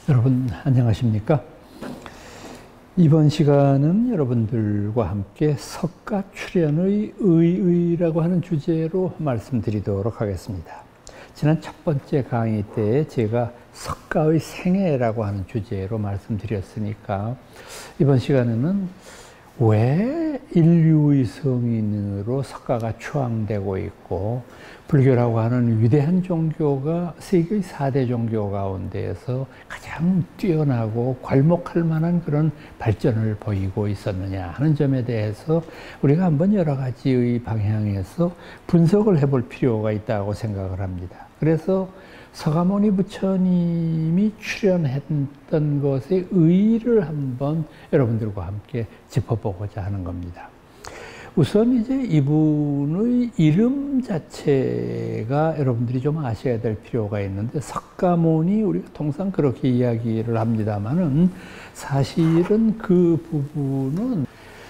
여러분 안녕하십니까? 이번 시간은 여러분들과 함께 석가 출현의 의의라고 하는 주제로 말씀드리도록 하겠습니다. 지난 첫 번째 강의 때 제가 석가의 생애라고 하는 주제로 말씀드렸으니까 이번 시간에는 왜 인류의 성인으로 석가가 추앙되고 있고 불교라고 하는 위대한 종교가 세계의 4대 종교 가운데에서 가장 뛰어나고 괄목할 만한 그런 발전을 보이고 있었느냐 하는 점에 대해서 우리가 한번 여러 가지의 방향에서 분석을 해볼 필요가 있다고 생각을 합니다. 그래서 서가모니 부처님이 출연했던 것의 의의를 한번 여러분들과 함께 짚어보고자 하는 겁니다. 우선 이제 이분의 이름 자체가 여러분들이 좀 아셔야 될 필요가 있는데, 석가모니 우리가 통상 그렇게 이야기를 합니다만은 사실은 그 부분은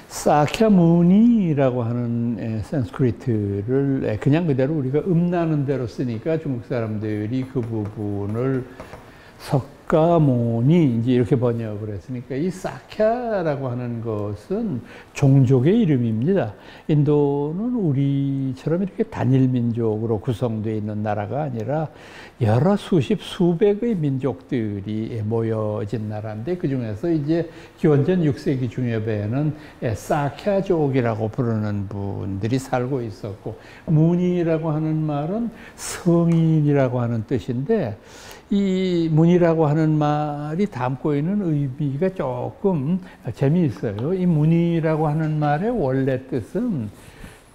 사캬무니라고 하는 산스크리트를 그냥 그대로 우리가 음나는 대로 쓰니까 중국 사람들이 그 부분을 석가모니 이제 이렇게 번역을 했으니까, 이 사캬라고 하는 것은 종족의 이름입니다. 인도는 우리처럼 이렇게 단일 민족으로 구성되어 있는 나라가 아니라 여러 수십 수백의 민족들이 모여진 나라인데, 그 중에서 이제 기원전 6세기 중엽에는 사캬족이라고 부르는 분들이 살고 있었고, 무니라고 하는 말은 성인이라고 하는 뜻인데, 이 문이라고 하는 말이 담고 있는 의미가 조금 재미있어요. 이 문이라고 하는 말의 원래 뜻은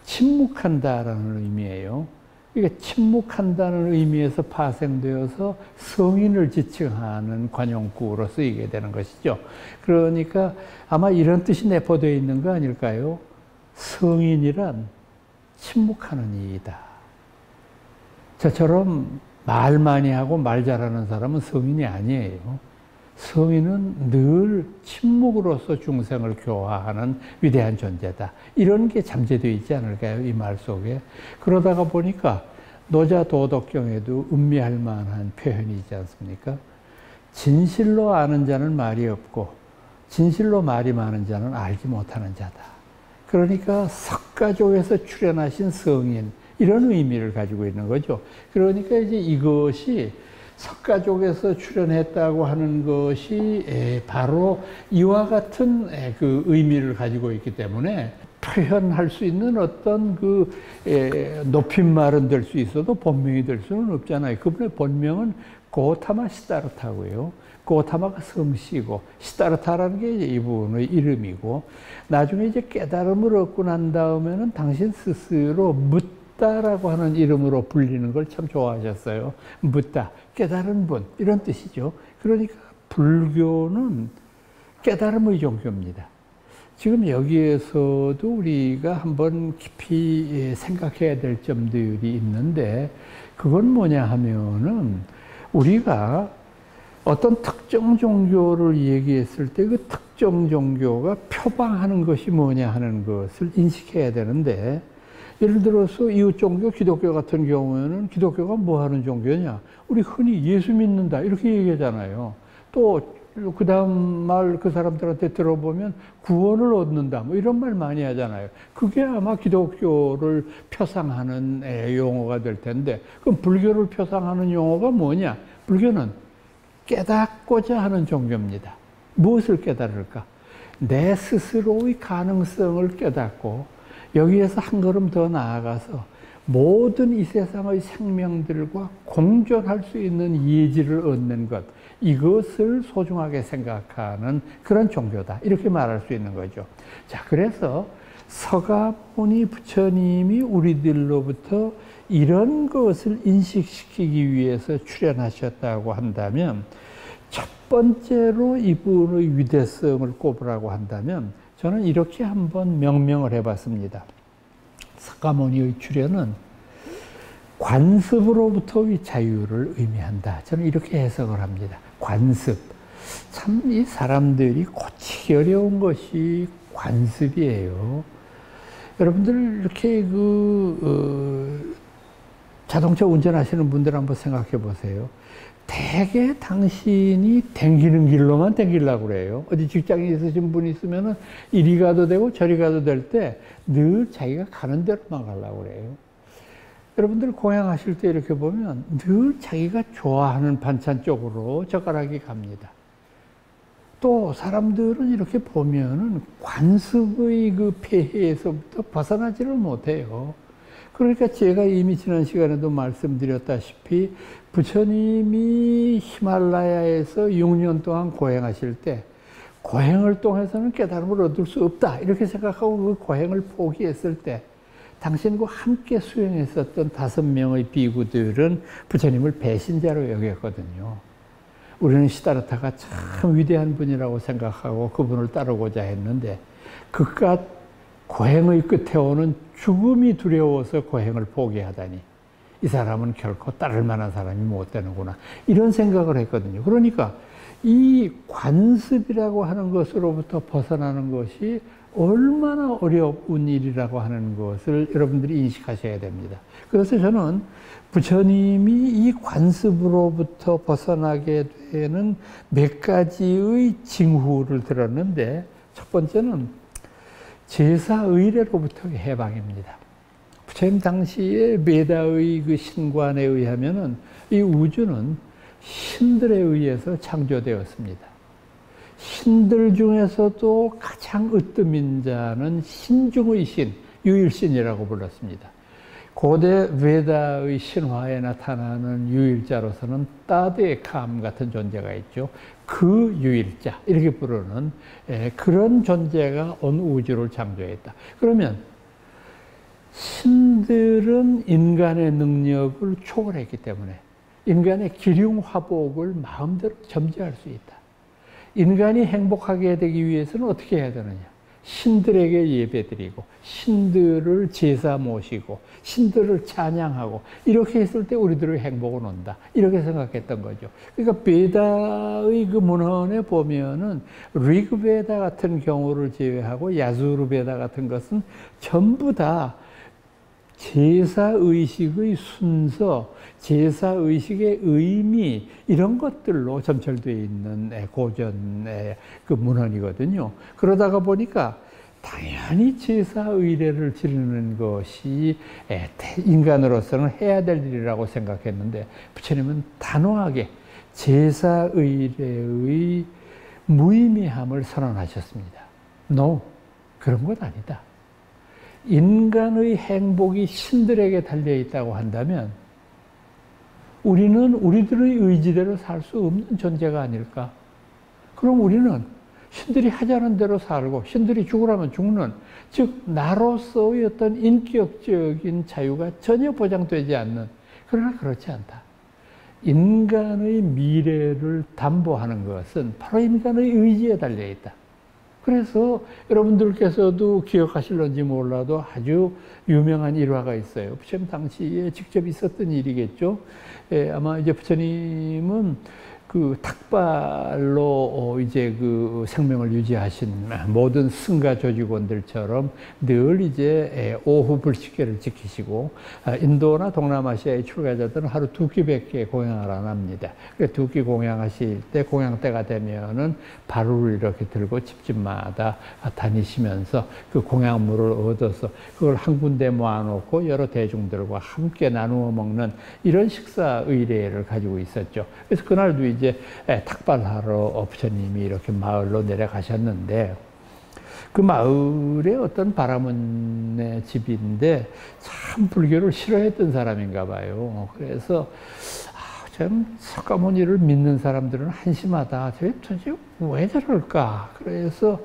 침묵한다라는 의미예요. 그러니까 침묵한다는 의미에서 파생되어서 성인을 지칭하는 관용구로 쓰이게 되는 것이죠. 그러니까 아마 이런 뜻이 내포되어 있는 거 아닐까요? 성인이란 침묵하는 이이다. 저처럼 말 많이 하고 말 잘하는 사람은 성인이 아니에요. 성인은 늘 침묵으로서 중생을 교화하는 위대한 존재다. 이런 게 잠재되어 있지 않을까요? 이 말 속에. 그러다가 보니까 노자도덕경에도 음미할 만한 표현이 있지 않습니까? 진실로 아는 자는 말이 없고 진실로 말이 많은 자는 알지 못하는 자다. 그러니까 석가족에서 출현하신 성인, 이런 의미를 가지고 있는 거죠. 그러니까 이제 이것이 석가족에서 출현했다고 하는 것이 바로 이와 같은 그 의미를 가지고 있기 때문에 표현할 수 있는 어떤 그 높임말은 될 수 있어도 본명이 될 수는 없잖아요. 그분의 본명은 고타마 시다르타고요. 고타마가 성씨고, 시다르타라는 게 이제 이분의 이름이고, 나중에 이제 깨달음을 얻고 난 다음에는 당신 스스로 붓다라고 하는 이름으로 불리는 걸 참 좋아하셨어요. 붓다, 깨달은 분, 이런 뜻이죠. 그러니까 불교는 깨달음의 종교입니다. 지금 여기에서도 우리가 한번 깊이 생각해야 될 점들이 있는데, 그건 뭐냐 하면은 우리가 어떤 특정 종교를 얘기했을 때 그 특정 종교가 표방하는 것이 뭐냐 하는 것을 인식해야 되는데, 예를 들어서 이웃 종교 기독교 같은 경우에는 기독교가 뭐 하는 종교냐? 우리 흔히 예수 믿는다 이렇게 얘기하잖아요. 또 그 다음 말 그 사람들한테 들어보면 구원을 얻는다 뭐 이런 말 많이 하잖아요. 그게 아마 기독교를 표상하는 용어가 될 텐데, 그럼 불교를 표상하는 용어가 뭐냐? 불교는 깨닫고자 하는 종교입니다. 무엇을 깨달을까? 내 스스로의 가능성을 깨닫고 여기에서 한 걸음 더 나아가서 모든 이 세상의 생명들과 공존할 수 있는 예지를 얻는 것, 이것을 소중하게 생각하는 그런 종교다, 이렇게 말할 수 있는 거죠. 자, 그래서 서가모니 부처님이 우리들로부터 이런 것을 인식시키기 위해서 출연하셨다고 한다면, 첫 번째로 이분의 위대성을 꼽으라고 한다면 저는 이렇게 한번 명명을 해봤습니다. 석가모니의 출현은 관습으로부터의 자유를 의미한다. 저는 이렇게 해석을 합니다. 관습. 참 이 사람들이 고치기 어려운 것이 관습이에요. 여러분들 이렇게 자동차 운전하시는 분들 한번 생각해 보세요. 대개 당신이 댕기는 길로만 댕기려고 그래요. 어디 직장에 있으신 분이 있으면은 이리 가도 되고 저리 가도 될 때 늘 자기가 가는 대로만 가려고 그래요. 여러분들 고향하실 때 이렇게 보면 늘 자기가 좋아하는 반찬 쪽으로 젓가락이 갑니다. 또 사람들은 이렇게 보면은 관습의 그 폐해에서부터 벗어나지를 못해요. 그러니까 제가 이미 지난 시간에도 말씀드렸다시피 부처님이 히말라야에서 6년 동안 고행하실 때 고행을 통해서는 깨달음을 얻을 수 없다 이렇게 생각하고 그 고행을 포기했을 때 당신과 함께 수행했었던 5명의 비구들은 부처님을 배신자로 여겼거든요. 우리는 시다르타가 참 위대한 분이라고 생각하고 그분을 따르고자 했는데 그깟 고행의 끝에 오는 죽음이 두려워서 고행을 포기하다니 이 사람은 결코 따를 만한 사람이 못 되는구나 이런 생각을 했거든요. 그러니까 이 관습이라고 하는 것으로부터 벗어나는 것이 얼마나 어려운 일이라고 하는 것을 여러분들이 인식하셔야 됩니다. 그래서 저는 부처님이 이 관습으로부터 벗어나게 되는 몇 가지의 징후를 들었는데 첫 번째는 제사의례로부터의 해방입니다. 부처님 당시에 베다의 그 신관에 의하면은 이 우주는 신들에 의해서 창조되었습니다. 신들 중에서도 가장 으뜸인 자는 신중의 신, 유일신이라고 불렀습니다. 고대 베다의 신화에 나타나는 유일자로서는 따드에캄 같은 존재가 있죠. 그 유일자 이렇게 부르는 그런 존재가 온 우주를 창조했다. 그러면 신들은 인간의 능력을 초월했기 때문에 인간의 기륭화복을 마음대로 점지할 수 있다. 인간이 행복하게 되기 위해서는 어떻게 해야 되느냐? 신들에게 예배드리고 신들을 제사 모시고 신들을 찬양하고 이렇게 했을 때 우리들의 행복은 온다. 이렇게 생각했던 거죠. 그러니까 베다의 그 문헌에 보면은 리그베다 같은 경우를 제외하고 야수르베다 같은 것은 전부 다 제사의식의 순서, 제사의식의 의미 이런 것들로 점철되어 있는 고전의 그 문헌이거든요. 그러다가 보니까 당연히 제사의례를 지르는 것이 인간으로서는 해야 될 일이라고 생각했는데 부처님은 단호하게 제사의례의 무의미함을 선언하셨습니다. No, 그런 것 아니다. 인간의 행복이 신들에게 달려 있다고 한다면 우리는 우리들의 의지대로 살 수 없는 존재가 아닐까? 그럼 우리는 신들이 하자는 대로 살고 신들이 죽으라면 죽는, 즉 나로서의 어떤 인격적인 자유가 전혀 보장되지 않는, 그러나 그렇지 않다. 인간의 미래를 담보하는 것은 바로 인간의 의지에 달려 있다. 그래서 여러분들께서도 기억하실런지 몰라도 아주 유명한 일화가 있어요. 부처님 당시에 직접 있었던 일이겠죠. 아마 이제 부처님은 그 탁발로 이제 그 생명을 유지하신 모든 승가 조직원들처럼 늘 이제 오후 불식계를 지키시고 인도나 동남아시아의 출가자들은 하루 2끼밖에 공양을 안 합니다. 그래서 2끼 공양하실 때 공양 때가 되면은 바루를 이렇게 들고 집집마다 다니시면서 그 공양물을 얻어서 그걸 한 군데 모아놓고 여러 대중들과 함께 나누어 먹는 이런 식사 의례를 가지고 있었죠. 그래서 그날도 이제 탁발하러 부처님이 이렇게 마을로 내려가셨는데 그 마을에 어떤 바라문의 집인데 참 불교를 싫어했던 사람인가 봐요. 그래서 참 석가모니를 믿는 사람들은 한심하다. 도대체 왜 저럴까? 그래서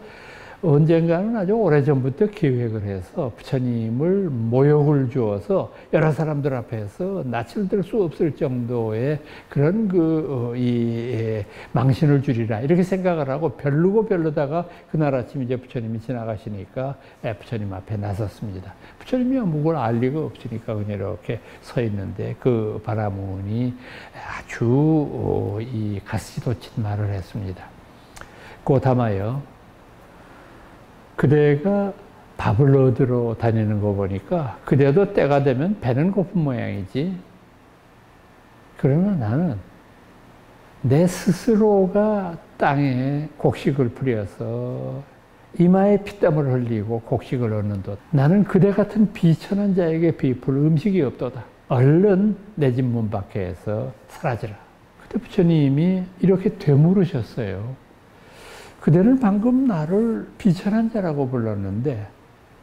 언젠가는 아주 오래전부터 기획을 해서 부처님을 모욕을 주어서 여러 사람들 앞에서 낯을 들 수 없을 정도의 그런 망신을 주리라 이렇게 생각을 하고 별르고 별르다가 그날 아침 이제 부처님이 지나가시니까 부처님 앞에 나섰습니다. 부처님이 뭘 알 리가 없으니까 그냥 이렇게 서 있는데 그 바라문이 아주 이 가시돋친 말을 했습니다. 고담하여 그대가 밥을 얻으러 다니는 거 보니까 그대도 때가 되면 배는 고픈 모양이지. 그러나 나는 내 스스로가 땅에 곡식을 뿌려서 이마에 피땀을 흘리고 곡식을 얻는도다. 나는 그대 같은 비천한 자에게 베풀 음식이 없도다. 얼른 내 집 문 밖에서 사라지라. 그때 부처님이 이렇게 되물으셨어요. 그대는 방금 나를 비천한 자라고 불렀는데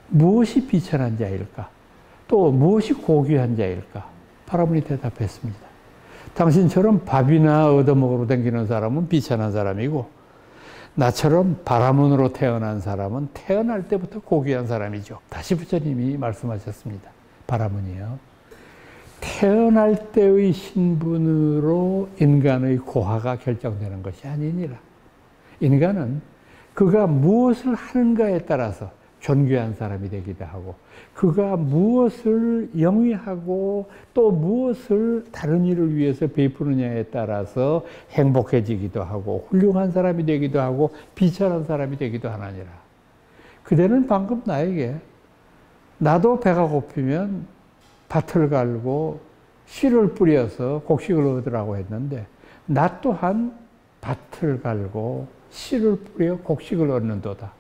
무엇이 비천한 자일까? 또 무엇이 고귀한 자일까? 바라문이 대답했습니다. 당신처럼 밥이나 얻어먹으러 다니는 사람은 비천한 사람이고 나처럼 바라문으로 태어난 사람은 태어날 때부터 고귀한 사람이죠. 다시 부처님이 말씀하셨습니다. 바라문이요. 태어날 때의 신분으로 인간의 고하가 결정되는 것이 아니니라. 인간은 그가 무엇을 하는가에 따라서 존귀한 사람이 되기도 하고 그가 무엇을 영위하고 또 무엇을 다른 일을 위해서 베푸느냐에 따라서 행복해지기도 하고 훌륭한 사람이 되기도 하고 비천한 사람이 되기도 하느니라. 그대는 방금 나에게 나도 배가 고프면 밭을 갈고 씨를 뿌려서 곡식을 얻으라고 했는데 나 또한 밭을 갈고 씨를 뿌려 곡식을 얻는도다.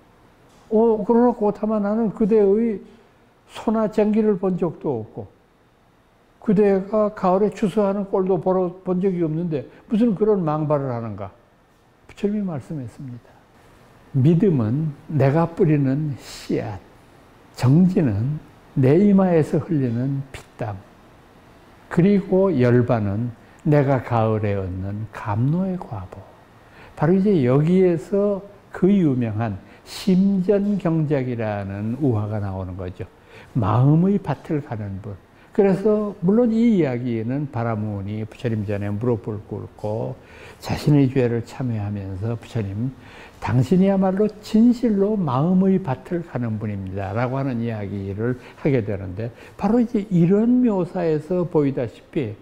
그러나 그렇다면 나는 그대의 소나 쟁기를 본 적도 없고 그대가 가을에 추수하는 꼴도 본 적이 없는데 무슨 그런 망발을 하는가? 부처님이 말씀했습니다. 믿음은 내가 뿌리는 씨앗, 정진은 내 이마에서 흘리는 피땀, 그리고 열반은 내가 가을에 얻는 감노의 과보. 바로 이제 여기에서 그 유명한 심전경작이라는 우화가 나오는 거죠. 마음의 밭을 가는 분. 그래서 물론 이 이야기는 바라문이 부처님 전에 무릎을 꿇고 자신의 죄를 참회하면서 부처님, 당신이야말로 진실로 마음의 밭을 가는 분입니다 라고 하는 이야기를 하게 되는데 바로 이제 이런 묘사에서 보이다시피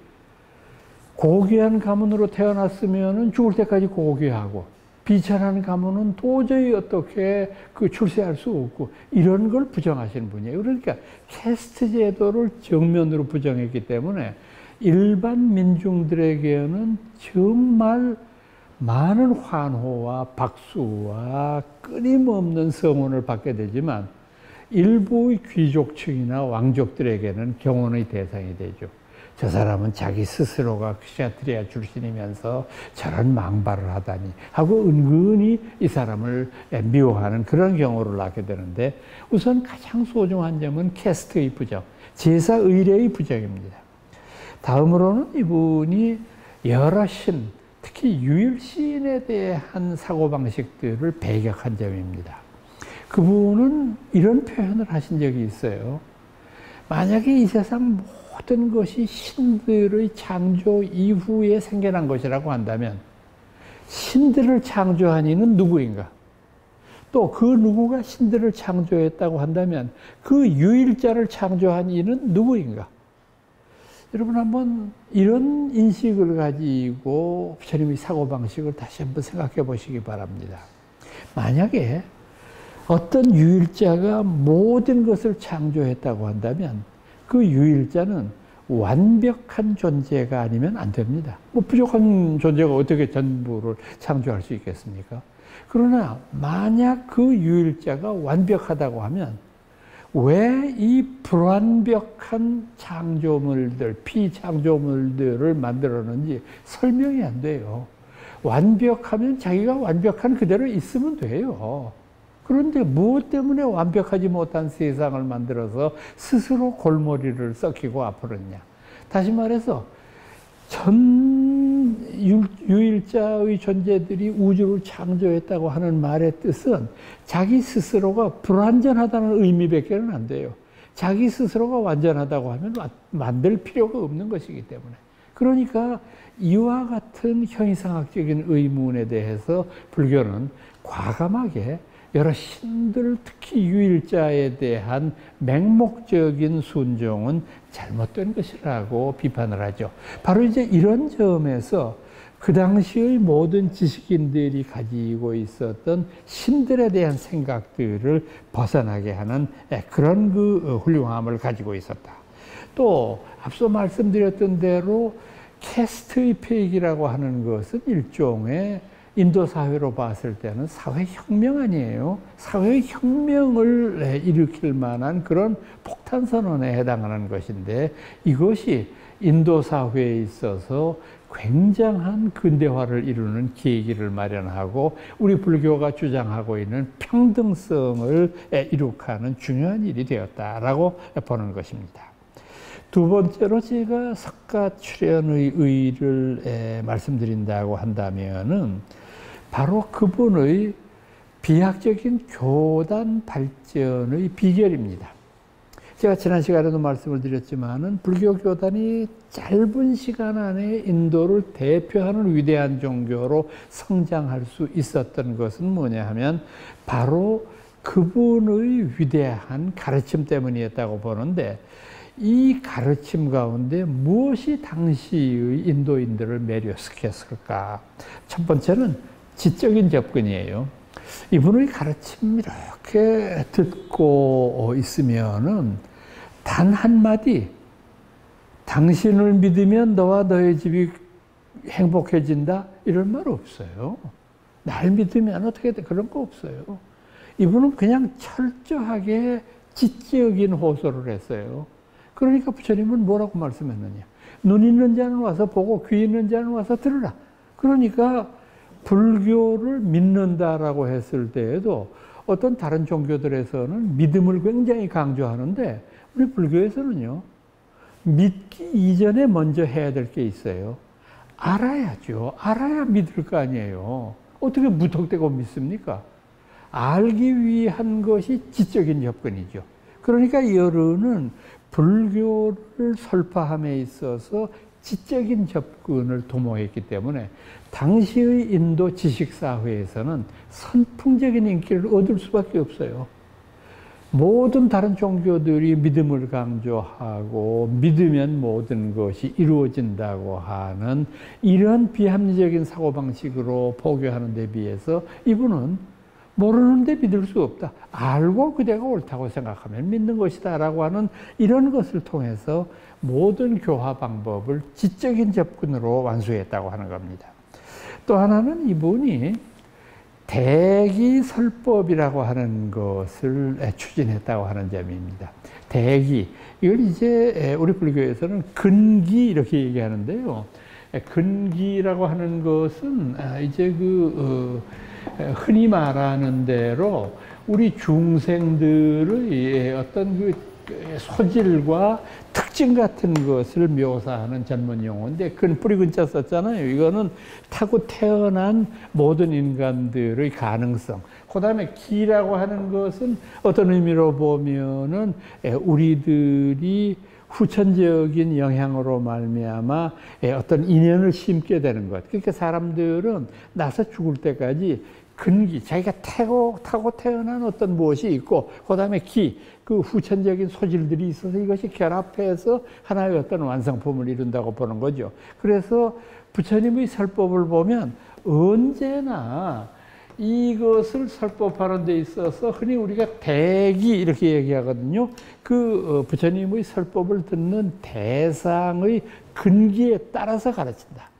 고귀한 가문으로 태어났으면 죽을 때까지 고귀하고 비천한 가문은 도저히 어떻게 출세할 수 없고 이런 걸 부정하시는 분이에요. 그러니까 캐스트 제도를 정면으로 부정했기 때문에 일반 민중들에게는 정말 많은 환호와 박수와 끊임없는 성원을 받게 되지만 일부의 귀족층이나 왕족들에게는 경원의 대상이 되죠. 저 사람은 자기 스스로가 ksihatriya 출신이면서 저런 망발을 하다니 하고 은근히 이 사람을 미워하는 그런 경우를 낳게 되는데 우선 가장 소중한 점은 캐스트의 부정, 제사 의례의 부정입니다. 다음으로는 이분이 여러 신, 특히 유일신에 대한 사고방식들을 배격한 점입니다. 그분은 이런 표현을 하신 적이 있어요. 만약에 이 세상 모든 것이 신들의 창조 이후에 생겨난 것이라고 한다면 신들을 창조한 이는 누구인가? 또 그 누구가 신들을 창조했다고 한다면 그 유일자를 창조한 이는 누구인가? 여러분 한번 이런 인식을 가지고 부처님의 사고방식을 다시 한번 생각해 보시기 바랍니다. 만약에 어떤 유일자가 모든 것을 창조했다고 한다면 그 유일자는 완벽한 존재가 아니면 안 됩니다. 부족한 존재가 어떻게 전부를 창조할 수 있겠습니까? 그러나 만약 그 유일자가 완벽하다고 하면 왜 이 불완벽한 창조물들, 피창조물들을 만들었는지 설명이 안 돼요. 완벽하면 자기가 완벽한 그대로 있으면 돼요. 그런데 무엇 때문에 완벽하지 못한 세상을 만들어서 스스로 골머리를 썩히고 아프느냐. 다시 말해서 전 유일자의 존재들이 우주를 창조했다고 하는 말의 뜻은 자기 스스로가 불완전하다는 의미밖에는 안 돼요. 자기 스스로가 완전하다고 하면 만들 필요가 없는 것이기 때문에. 그러니까 이와 같은 형이상학적인 의문에 대해서 불교는 과감하게 여러 신들, 특히 유일자에 대한 맹목적인 순종은 잘못된 것이라고 비판을 하죠. 바로 이제 이런 점에서 그 당시의 모든 지식인들이 가지고 있었던 신들에 대한 생각들을 벗어나게 하는 그런 훌륭함을 가지고 있었다. 또 앞서 말씀드렸던 대로 캐스트의 폐익이라고 하는 것은 일종의 인도 사회로 봤을 때는 사회혁명 아니에요. 사회혁명을 일으킬 만한 그런 폭탄 선언에 해당하는 것인데 이것이 인도 사회에 있어서 굉장한 근대화를 이루는 계기를 마련하고 우리 불교가 주장하고 있는 평등성을 이룩하는 중요한 일이 되었다라고 보는 것입니다. 두 번째로 제가 석가출현의 의의를 말씀드린다고 한다면은 바로 그분의 비약적인 교단 발전의 비결입니다. 제가 지난 시간에도 말씀을 드렸지만은 불교 교단이 짧은 시간 안에 인도를 대표하는 위대한 종교로 성장할 수 있었던 것은 뭐냐 하면 바로 그분의 위대한 가르침 때문이었다고 보는데 이 가르침 가운데 무엇이 당시의 인도인들을 매료시켰을까? 첫 번째는 지적인 접근이에요. 이분의 가르침 이렇게 듣고 있으면은 단 한마디, 당신을 믿으면 너와 너의 집이 행복해진다? 이런 말 없어요. 날 믿으면 어떻게 돼? 그런 거 없어요. 이분은 그냥 철저하게 지적인 호소를 했어요. 그러니까 부처님은 뭐라고 말씀했느냐. 눈 있는 자는 와서 보고 귀 있는 자는 와서 들으라. 그러니까 불교를 믿는다라고 했을 때에도 어떤 다른 종교들에서는 믿음을 굉장히 강조하는데 우리 불교에서는요. 믿기 이전에 먼저 해야 될 게 있어요. 알아야죠. 알아야 믿을 거 아니에요. 어떻게 무턱대고 믿습니까? 알기 위한 것이 지적인 접근이죠. 그러니까 여론은 불교를 설파함에 있어서 지적인 접근을 도모했기 때문에 당시의 인도 지식사회에서는 선풍적인 인기를 얻을 수밖에 없어요. 모든 다른 종교들이 믿음을 강조하고 믿으면 모든 것이 이루어진다고 하는 이런 비합리적인 사고방식으로 포교하는 데 비해서 이분은 모르는데 믿을 수 없다. 알고 그대가 옳다고 생각하면 믿는 것이다 라고 하는 이런 것을 통해서 모든 교화 방법을 지적인 접근으로 완수했다고 하는 겁니다. 또 하나는 이분이 대기설법이라고 하는 것을 추진했다고 하는 점입니다. 대기, 이걸 이제 우리 불교에서는 근기 이렇게 얘기하는데요. 근기라고 하는 것은 이제 흔히 말하는 대로 우리 중생들의 어떤 소질과 특징 같은 것을 묘사하는 전문 용어인데 근 뿌리 근자 썼잖아요. 이거는 타고 태어난 모든 인간들의 가능성. 그 다음에 기라고 하는 것은 어떤 의미로 보면은 우리들이 후천적인 영향으로 말미암아 어떤 인연을 심게 되는 것. 그러니까 사람들은 나서 죽을 때까지 근기, 자기가 타고 태어난 어떤 무엇이 있고, 그 다음에 기, 그 후천적인 소질들이 있어서 이것이 결합해서 하나의 어떤 완성품을 이룬다고 보는 거죠. 그래서 부처님의 설법을 보면 언제나 이것을 설법하는 데 있어서 흔히 우리가 대기 이렇게 얘기하거든요. 그 부처님의 설법을 듣는 대상의 근기에 따라서 가르친다.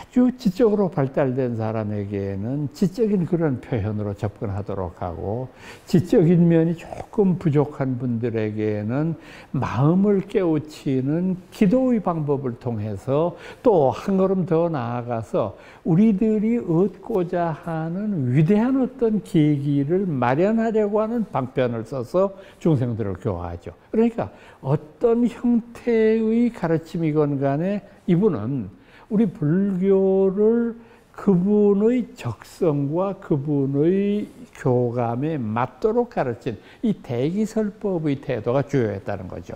아주 지적으로 발달된 사람에게는 지적인 그런 표현으로 접근하도록 하고 지적인 면이 조금 부족한 분들에게는 마음을 깨우치는 기도의 방법을 통해서 또 한 걸음 더 나아가서 우리들이 얻고자 하는 위대한 어떤 계기를 마련하려고 하는 방편을 써서 중생들을 교화하죠. 그러니까 어떤 형태의 가르침이건 간에 이분은 우리 불교를 그분의 적성과 그분의 교감에 맞도록 가르친 이 대기설법의 태도가 주요했다는 거죠.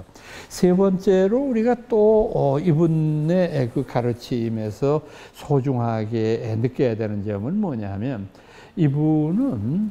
세 번째로 우리가 또 이분의 그 가르침에서 소중하게 느껴야 되는 점은 뭐냐 하면 이분은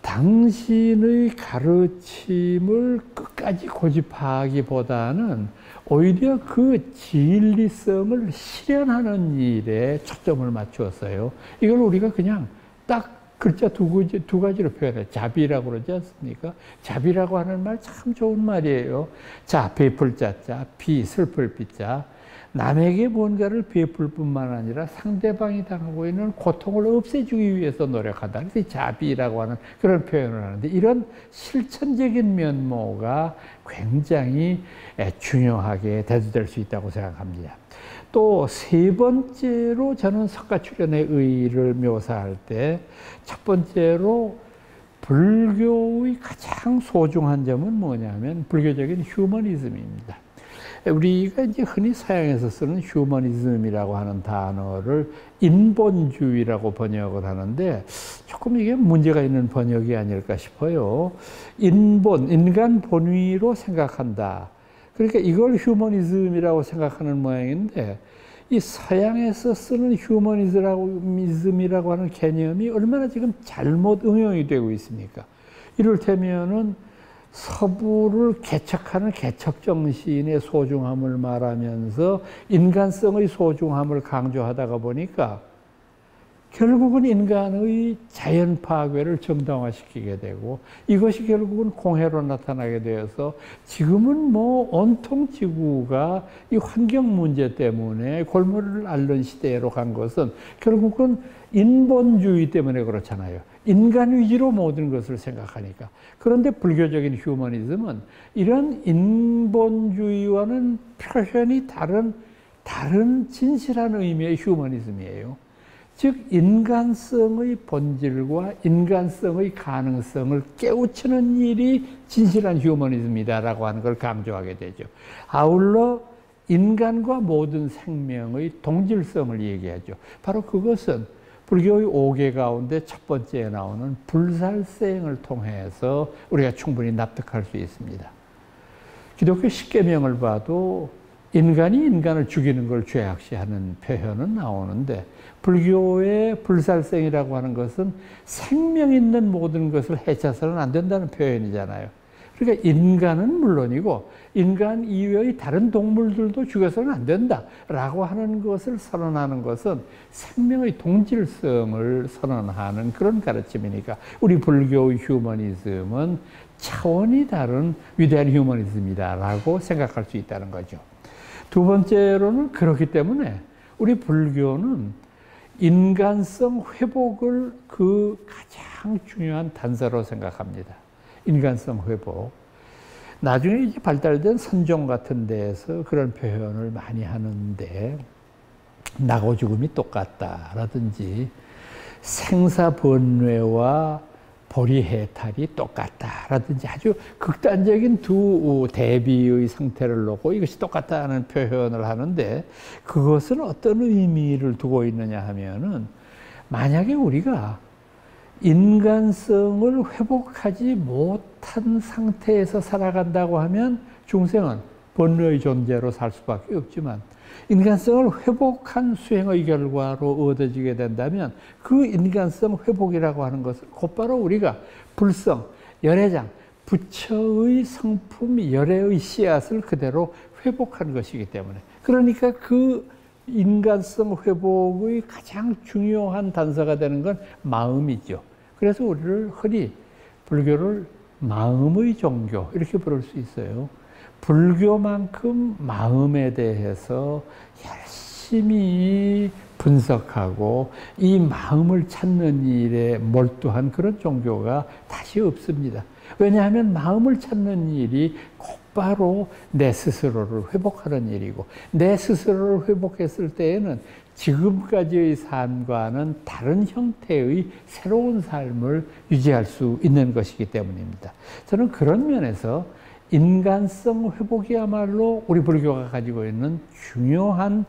당신의 가르침을 끝까지 고집하기보다는 오히려 그 진리성을 실현하는 일에 초점을 맞추었어요. 이걸 우리가 그냥 딱 글자 두 가지로 표현해요. 자비라고 그러지 않습니까? 자비라고 하는 말 참 좋은 말이에요. 자, 베풀 자자, 비, 슬플 비자. 남에게 뭔가를 베풀 뿐만 아니라 상대방이 당하고 있는 고통을 없애주기 위해서 노력한다. 그래서 자비라고 하는 그런 표현을 하는데, 이런 실천적인 면모가 굉장히 중요하게 대두될 수 있다고 생각합니다. 또 세 번째로 저는 석가출현의 의의를 묘사할 때 첫 번째로 불교의 가장 소중한 점은 뭐냐면 불교적인 휴머니즘입니다. 우리가 이제 흔히 서양에서 쓰는 휴머니즘이라고 하는 단어를 인본주의라고 번역을 하는데 조금 이게 문제가 있는 번역이 아닐까 싶어요. 인간 본위로 생각한다. 그러니까 이걸 휴머니즘이라고 생각하는 모양인데, 이 서양에서 쓰는 휴머니즘이라고 하는 개념이 얼마나 지금 잘못 응용이 되고 있습니까? 이를테면은 서부를 개척하는 개척정신의 소중함을 말하면서 인간성의 소중함을 강조하다가 보니까 결국은 인간의 자연 파괴를 정당화시키게 되고, 이것이 결국은 공해로 나타나게 되어서 지금은 뭐 온통 지구가 이 환경 문제 때문에 골머리를 앓는 시대로 간 것은 결국은 인본주의 때문에 그렇잖아요. 인간 위주로 모든 것을 생각하니까. 그런데 불교적인 휴머니즘은 이런 인본주의와는 표현이 다른 진실한 의미의 휴머니즘이에요. 즉 인간성의 본질과 인간성의 가능성을 깨우치는 일이 진실한 휴머니즘이다라고 하는 걸 강조하게 되죠. 아울러 인간과 모든 생명의 동질성을 얘기하죠. 바로 그것은 불교의 5개 가운데 첫 번째에 나오는 불살생을 통해서 우리가 충분히 납득할 수 있습니다. 기독교 10계명을 봐도 인간이 인간을 죽이는 걸 죄악시하는 표현은 나오는데, 불교의 불살생이라고 하는 것은 생명 있는 모든 것을 해쳐서는 안 된다는 표현이잖아요. 그러니까 인간은 물론이고 인간 이외의 다른 동물들도 죽여서는 안 된다라고 하는 것을 선언하는 것은 생명의 동질성을 선언하는 그런 가르침이니까 우리 불교의 휴머니즘은 차원이 다른 위대한 휴머니즘이다라고 생각할 수 있다는 거죠. 두 번째로는 그렇기 때문에 우리 불교는 인간성 회복을 그 가장 중요한 단서로 생각합니다. 인간성 회복. 나중에 이제 발달된 선종 같은 데에서 그런 표현을 많이 하는데, 나고 죽음이 똑같다라든지 생사번뇌와 보리해탈이 똑같다라든지 아주 극단적인 두 대비의 상태를 놓고 이것이 똑같다는 표현을 하는데, 그것은 어떤 의미를 두고 있느냐 하면은, 만약에 우리가 인간성을 회복하지 못한 상태에서 살아간다고 하면 중생은 번뇌의 존재로 살 수밖에 없지만, 인간성을 회복한 수행의 결과로 얻어지게 된다면 그 인간성 회복이라고 하는 것은 곧바로 우리가 불성, 열애장, 부처의 성품, 열애의 씨앗을 그대로 회복한 것이기 때문에, 그러니까 그 인간성 회복의 가장 중요한 단서가 되는 건 마음이죠. 그래서 우리를 흔히 불교를 마음의 종교 이렇게 부를 수 있어요. 불교만큼 마음에 대해서 열심히 분석하고 이 마음을 찾는 일에 몰두한 그런 종교가 다시 없습니다. 왜냐하면 마음을 찾는 일이 곧바로 내 스스로를 회복하는 일이고, 내 스스로를 회복했을 때에는 지금까지의 삶과는 다른 형태의 새로운 삶을 유지할 수 있는 것이기 때문입니다. 저는 그런 면에서 인간성 회복이야말로 우리 불교가 가지고 있는 중요한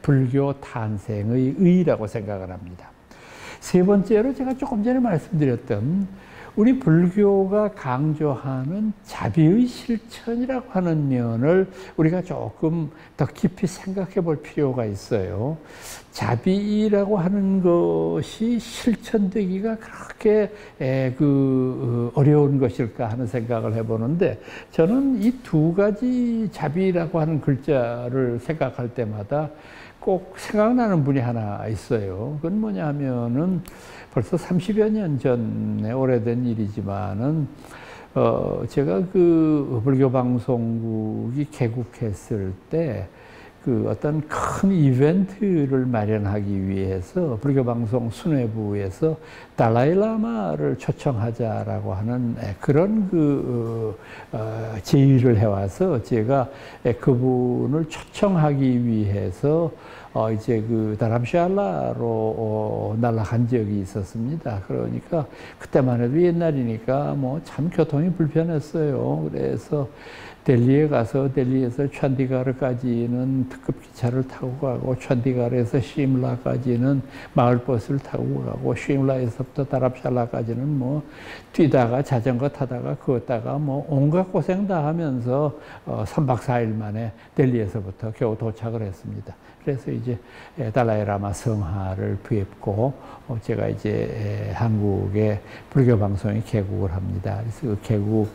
불교 탄생의 의의라고 생각을 합니다. 세 번째로 제가 조금 전에 말씀드렸던 우리 불교가 강조하는 자비의 실천이라고 하는 면을 우리가 조금 더 깊이 생각해 볼 필요가 있어요. 자비라고 하는 것이 실천되기가 그렇게 어려운 것일까 하는 생각을 해보는데, 저는 이 두 가지 자비라고 하는 글자를 생각할 때마다 꼭 생각나는 분이 하나 있어요. 그건 뭐냐 하면은 벌써 30여 년 전에 오래된 일이지만은, 제가 그 불교 방송국이 개국했을 때 그 어떤 큰 이벤트를 마련하기 위해서 불교방송 수뇌부에서 달라이라마를 초청하자라고 하는 그런 제의를 해와서 제가 그분을 초청하기 위해서 이제 그 다람샤라로 날아간 적이 있었습니다. 그러니까 그때만 해도 옛날이니까 뭐 참 교통이 불편했어요. 그래서 델리에 가서 델리에서 찬디가르까지는 특급 기차를 타고 가고 찬디가르에서 시임라까지는 마을버스를 타고 가고 시임라에서부터 다람샬라까지는 뭐 뛰다가 자전거 타다가 걷다가 뭐 온갖 고생 다 하면서 3박 4일 만에 델리에서부터 겨우 도착을 했습니다. 그래서 이제 달라이라마 성하를 뵙고 제가 이제 한국의 불교 방송이 개국을 합니다. 그래서 그 개국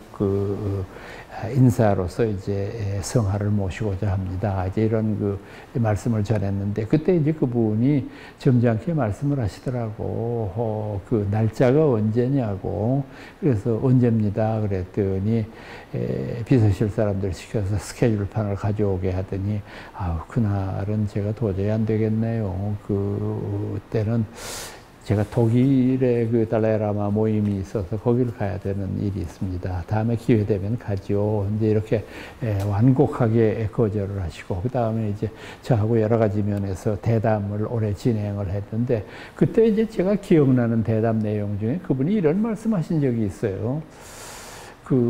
인사로서 이제 성하를 모시고자 합니다. 이제 이런 말씀을 전했는데 그때 이제 그분이 점잖게 말씀을 하시더라고. 그 날짜가 언제냐고. 그래서 언제입니다. 그랬더니 비서실 사람들 시켜서 스케줄판을 가져오게 하더니 그날은 제가 도저히 안 되겠네요. 그때는 제가 독일에 그 달라이라마 모임이 있어서 거기를 가야 되는 일이 있습니다. 다음에 기회 되면 가죠. 이제 이렇게 완곡하게 거절을 하시고, 그 다음에 이제 저하고 여러 가지 면에서 대담을 오래 진행을 했는데, 그때 이제 제가 기억나는 대담 내용 중에 그분이 이런 말씀하신 적이 있어요.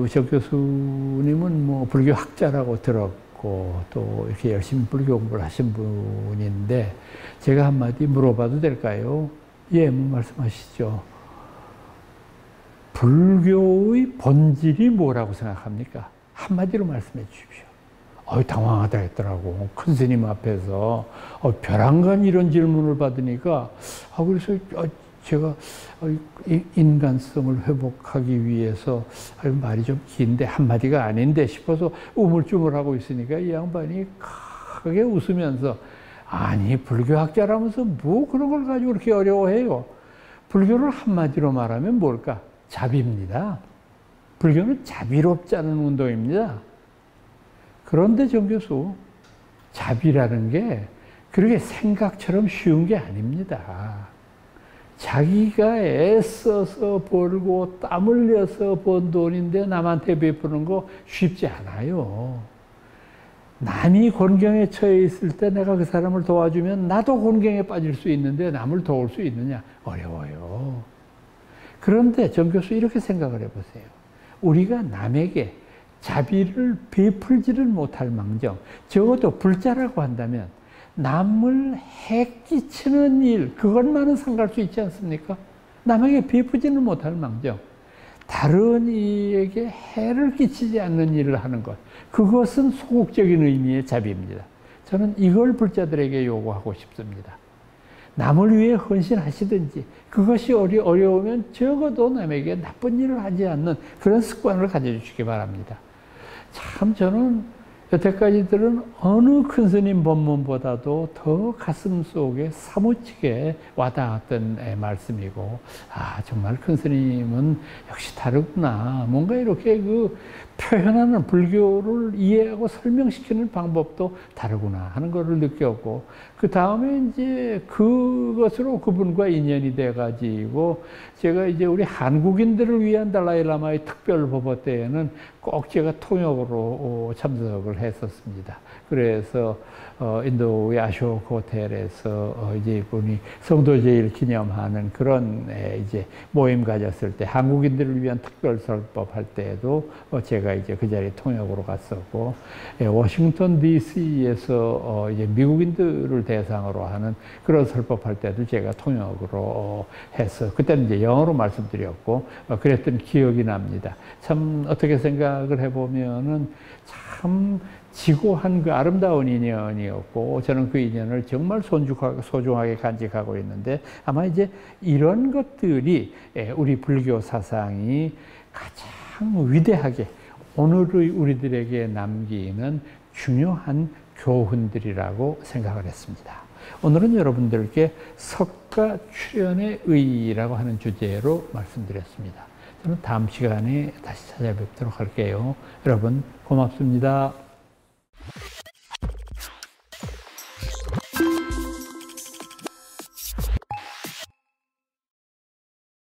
저 교수님은 뭐 불교 학자라고 들었고, 또 이렇게 열심히 불교 공부를 하신 분인데, 제가 한마디 물어봐도 될까요? 예, 뭐 말씀하시죠. 불교의 본질이 뭐라고 생각합니까? 한마디로 말씀해 주십시오. 당황하다 했더라고. 큰 스님 앞에서 벼랑간 이런 질문을 받으니까 그래서 제가 인간성을 회복하기 위해서 말이 좀 긴데 한마디가 아닌데 싶어서 우물쭈물하고 있으니까 이 양반이 크게 웃으면서 아니, 불교학자라면서 뭐 그런 걸 가지고 그렇게 어려워해요. 불교를 한마디로 말하면 뭘까? 자비입니다. 불교는 자비롭지 않은 운동입니다. 그런데 정 교수, 자비라는 게 그렇게 생각처럼 쉬운 게 아닙니다. 자기가 애써서 벌고 땀 흘려서 번 돈인데 남한테 베푸는 거 쉽지 않아요. 남이 곤경에 처해 있을 때 내가 그 사람을 도와주면 나도 곤경에 빠질 수 있는데 남을 도울 수 있느냐? 어려워요. 그런데 정 교수 이렇게 생각을 해보세요. 우리가 남에게 자비를 베풀지를 못할 망정, 적어도 불자라고 한다면 남을 해끼치는 일, 그것만은 상가할 수 있지 않습니까? 남에게 베푸지는 못할 망정, 다른 이에게 해를 끼치지 않는 일을 하는 것, 그것은 소극적인 의미의 자비입니다. 저는 이걸 불자들에게 요구하고 싶습니다. 남을 위해 헌신하시든지 그것이 어려우면 적어도 남에게 나쁜 일을 하지 않는 그런 습관을 가져주시기 바랍니다. 참 저는 여태까지 들은 어느 큰 스님 법문보다도 더 가슴 속에 사무치게 와닿았던 말씀이고, 정말 큰 스님은 역시 다르구나. 뭔가 이렇게 표현하는 불교를 이해하고 설명시키는 방법도 다르구나 하는 것을 느꼈고, 그 다음에 이제 그것으로 그분과 인연이 돼가지고, 제가 이제 우리 한국인들을 위한 달라이라마의 특별 법화 때에는 꼭 제가 통역으로 참석을 했었습니다. 그래서 인도의 아쇼크 호텔에서 이제 이분이 성도제일 기념하는 그런 이제 모임 가졌을 때 한국인들을 위한 특별 설법 할 때에도 제가 이제 그 자리에 통역으로 갔었고, 워싱턴 DC에서 이제 미국인들을 대상으로 하는 그런 설법할 때도 제가 통역으로 해서 그때는 이제 영어로 말씀드렸고 그랬던 기억이 납니다. 참 어떻게 생각을 해보면은 참 지고한 그 아름다운 인연이었고, 저는 그 인연을 정말 소중하게 간직하고 있는데, 아마 이제 이런 것들이 우리 불교 사상이 가장 위대하게 오늘의 우리들에게 남기는 중요한 교훈들이라고 생각을 했습니다. 오늘은 여러분들께 석가 출현의 의의라고 하는 주제로 말씀드렸습니다. 저는 다음 시간에 다시 찾아뵙도록 할게요. 여러분 고맙습니다.